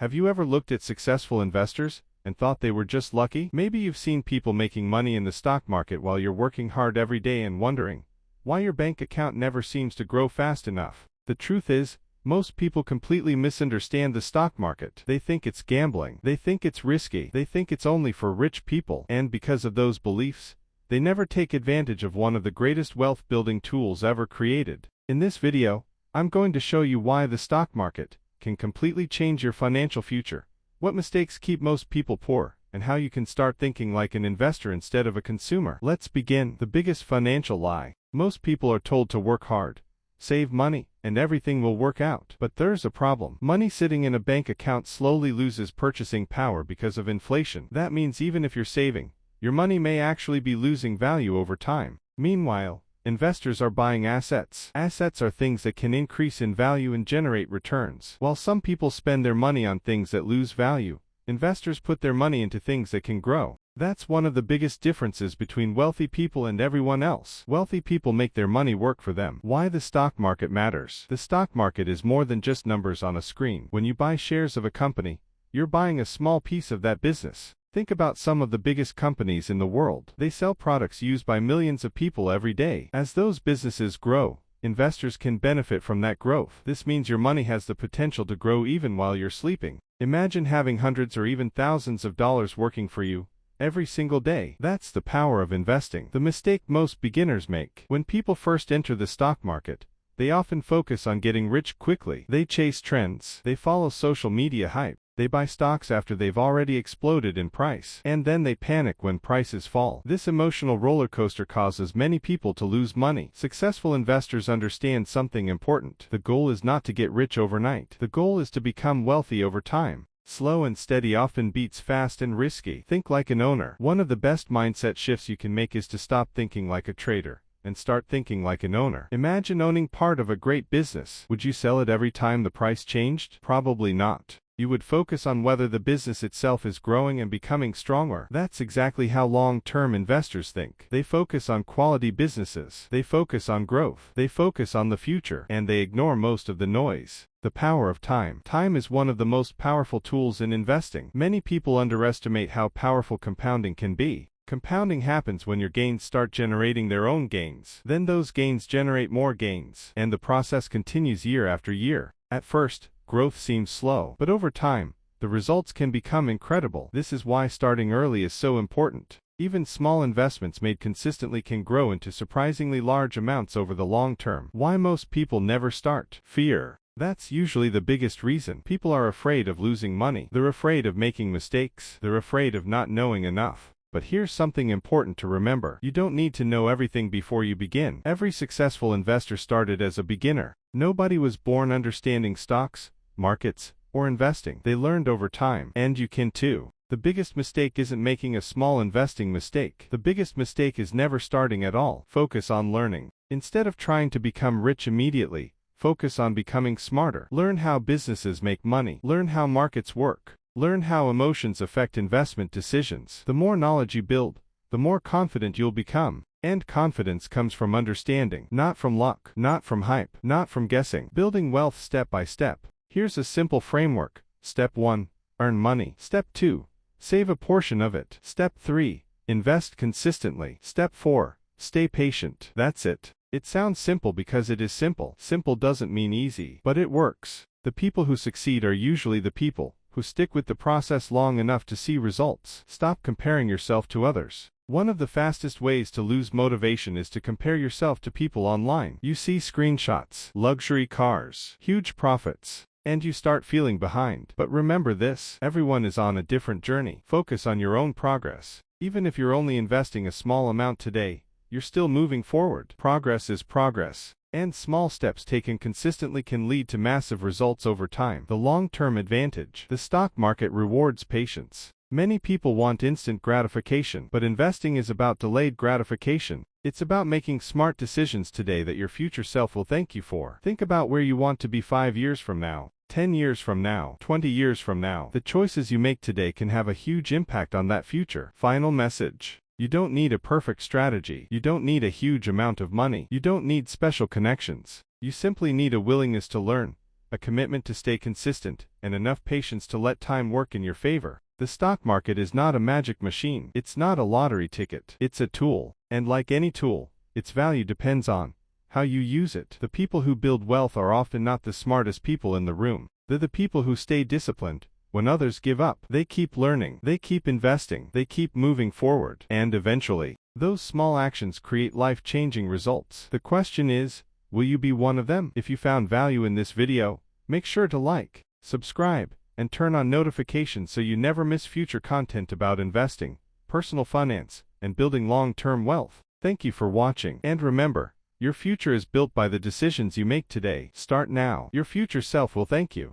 Have you ever looked at successful investors and thought they were just lucky? Maybe you've seen people making money in the stock market while you're working hard every day and wondering why your bank account never seems to grow fast enough. The truth is, most people completely misunderstand the stock market. They think it's gambling. They think it's risky. They think it's only for rich people. And because of those beliefs, they never take advantage of one of the greatest wealth-building tools ever created. In this video, I'm going to show you why the stock market can completely change your financial future, what mistakes keep most people poor, and how you can start thinking like an investor instead of a consumer. Let's begin. The biggest financial lie. Most people are told to work hard, save money, and everything will work out. But there's a problem. Money sitting in a bank account slowly loses purchasing power because of inflation. That means even if you're saving, your money may actually be losing value over time. Meanwhile, investors are buying assets. Assets are things that can increase in value and generate returns. While some people spend their money on things that lose value, investors put their money into things that can grow. That's one of the biggest differences between wealthy people and everyone else. Wealthy people make their money work for them. Why the stock market matters. The stock market is more than just numbers on a screen. When you buy shares of a company, you're buying a small piece of that business. Think about some of the biggest companies in the world. They sell products used by millions of people every day. As those businesses grow, investors can benefit from that growth. This means your money has the potential to grow even while you're sleeping. Imagine having hundreds or even thousands of dollars working for you every single day. That's the power of investing. The mistake most beginners make. When people first enter the stock market, they often focus on getting rich quickly. They chase trends. They follow social media hype. They buy stocks after they've already exploded in price. And then they panic when prices fall. This emotional roller coaster causes many people to lose money. Successful investors understand something important. The goal is not to get rich overnight. The goal is to become wealthy over time. Slow and steady often beats fast and risky. Think like an owner. One of the best mindset shifts you can make is to stop thinking like a trader and start thinking like an owner. Imagine owning part of a great business. Would you sell it every time the price changed? Probably not. You would focus on whether the business itself is growing and becoming stronger. That's exactly how long-term investors think. They focus on quality businesses. They focus on growth. They focus on the future. And they ignore most of the noise. The power of time. Time is one of the most powerful tools in investing. Many people underestimate how powerful compounding can be. Compounding happens when your gains start generating their own gains. Then those gains generate more gains. And the process continues year after year. At first, growth seems slow, but over time, the results can become incredible. This is why starting early is so important. Even small investments made consistently can grow into surprisingly large amounts over the long term. Why most people never start? Fear. That's usually the biggest reason. People are afraid of losing money. They're afraid of making mistakes. They're afraid of not knowing enough. But here's something important to remember. You don't need to know everything before you begin. Every successful investor started as a beginner. Nobody was born understanding stocks, markets, or investing. They learned over time. And you can too. The biggest mistake isn't making a small investing mistake. The biggest mistake is never starting at all. Focus on learning. Instead of trying to become rich immediately, focus on becoming smarter. Learn how businesses make money. Learn how markets work. Learn how emotions affect investment decisions. The more knowledge you build, the more confident you'll become. And confidence comes from understanding, not from luck, not from hype, not from guessing. Building wealth step by step. Here's a simple framework. Step 1. Earn money. Step 2. Save a portion of it. Step 3. Invest consistently. Step 4. Stay patient. That's it. It sounds simple because it is simple. Simple doesn't mean easy, but it works. The people who succeed are usually the people who stick with the process long enough to see results. Stop comparing yourself to others. One of the fastest ways to lose motivation is to compare yourself to people online. You see screenshots, luxury cars, huge profits, and you start feeling behind. But remember this, everyone is on a different journey. Focus on your own progress. Even if you're only investing a small amount today, you're still moving forward. Progress is progress. And small steps taken consistently can lead to massive results over time. The long-term advantage. The stock market rewards patience. Many people want instant gratification, but investing is about delayed gratification. It's about making smart decisions today that your future self will thank you for. Think about where you want to be 5 years from now, 10 years from now, 20 years from now. The choices you make today can have a huge impact on that future. Final message. You don't need a perfect strategy. You don't need a huge amount of money. You don't need special connections. You simply need a willingness to learn, a commitment to stay consistent, and enough patience to let time work in your favor. The stock market is not a magic machine. It's not a lottery ticket. It's a tool. And like any tool, its value depends on how you use it. The people who build wealth are often not the smartest people in the room. They're the people who stay disciplined when others give up. They keep learning. They keep investing. They keep moving forward. And eventually, those small actions create life-changing results. The question is, will you be one of them? If you found value in this video, make sure to like, subscribe, and turn on notifications so you never miss future content about investing, personal finance, and building long-term wealth. Thank you for watching. And remember, your future is built by the decisions you make today. Start now. Your future self will thank you.